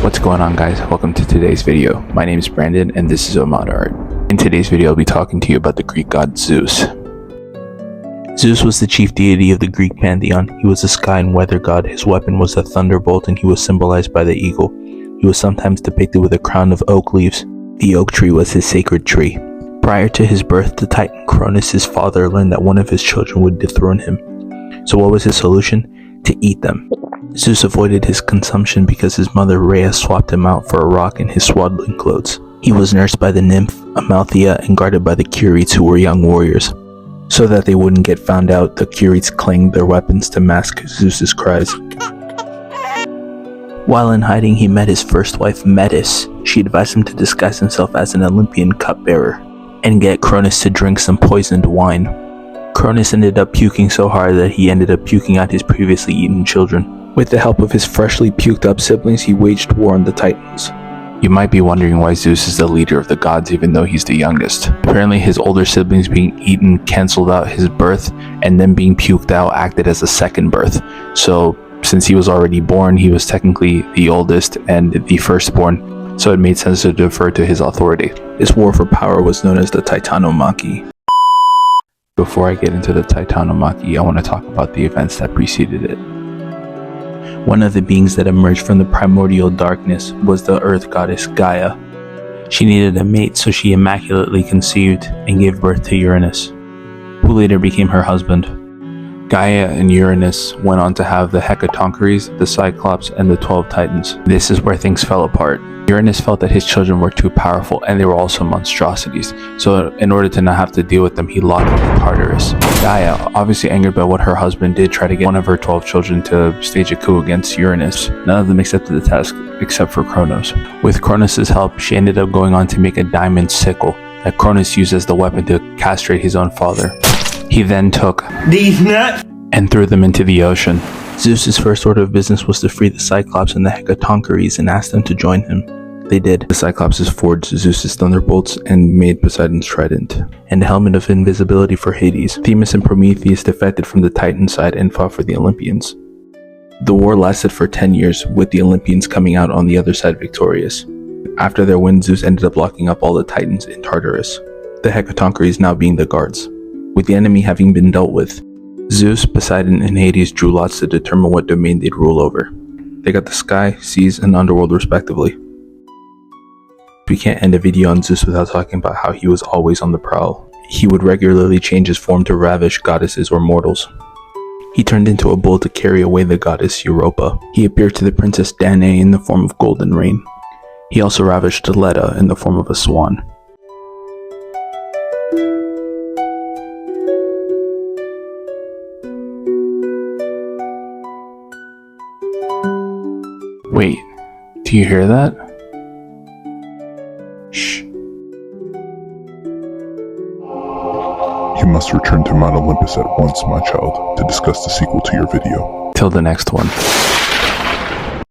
What's going on, guys? Welcome to today's video. My name is Brandon and this is Omada Art. In today's video I'll be talking to you about the Greek god Zeus. Zeus was the chief deity of the Greek pantheon. He was a sky and weather god. His weapon was a thunderbolt and he was symbolized by the eagle. He was sometimes depicted with a crown of oak leaves. The oak tree was his sacred tree. Prior to his birth, the titan Cronus, his father, learned that one of his children would dethrone him. So what was his solution? To eat them. Zeus avoided his consumption because his mother Rhea swapped him out for a rock in his swaddling clothes. He was nursed by the nymph Amalthea and guarded by the Curetes, who were young warriors. So that they wouldn't get found out, the Curetes clanged their weapons to mask Zeus's cries. While in hiding, he met his first wife Metis. She advised him to disguise himself as an Olympian cupbearer and get Cronus to drink some poisoned wine. Cronus ended up puking so hard that he ended up puking out his previously eaten children. With the help of his freshly puked up siblings, he waged war on the Titans. You might be wondering why Zeus is the leader of the gods even though he's the youngest. Apparently his older siblings being eaten cancelled out his birth, and then being puked out acted as a second birth. So since he was already born, he was technically the oldest and the firstborn, so it made sense to defer to his authority. This war for power was known as the Titanomachy. Before I get into the Titanomachy, I want to talk about the events that preceded it. One of the beings that emerged from the primordial darkness was the earth goddess Gaia. She needed a mate, so she immaculately conceived and gave birth to Uranus, who later became her husband. Gaia and Uranus went on to have the Hecatoncheires, the Cyclops, and the 12 Titans. This is where things fell apart. Uranus felt that his children were too powerful and they were also monstrosities, so in order to not have to deal with them, he locked into Tartarus. Gaia, obviously angered by what her husband did, tried to get one of her 12 children to stage a coup against Uranus. None of them accepted the task except for Cronos. With Cronos' help, she ended up going on to make a diamond sickle that Cronos used as the weapon to castrate his own father. He then took these nuts and threw them into the ocean. Zeus's first order of business was to free the Cyclops and the Hecatoncheires and ask them to join him. They did. The Cyclops forged Zeus's thunderbolts and made Poseidon's trident, and a helmet of invisibility for Hades. Themis and Prometheus defected from the Titan side and fought for the Olympians. The war lasted for 10 years, with the Olympians coming out on the other side victorious. After their win, Zeus ended up locking up all the Titans in Tartarus, the Hecatoncheires now being the guards. With the enemy having been dealt with, Zeus, Poseidon, and Hades drew lots to determine what domain they'd rule over. They got the sky, seas, and underworld respectively. We can't end a video on Zeus without talking about how he was always on the prowl. He would regularly change his form to ravish goddesses or mortals. He turned into a bull to carry away the goddess Europa. He appeared to the princess Danae in the form of golden rain. He also ravished Leda in the form of a swan. Wait, do you hear that? Shh. You must return to Mount Olympus at once, my child, to discuss the sequel to your video. Till the next one.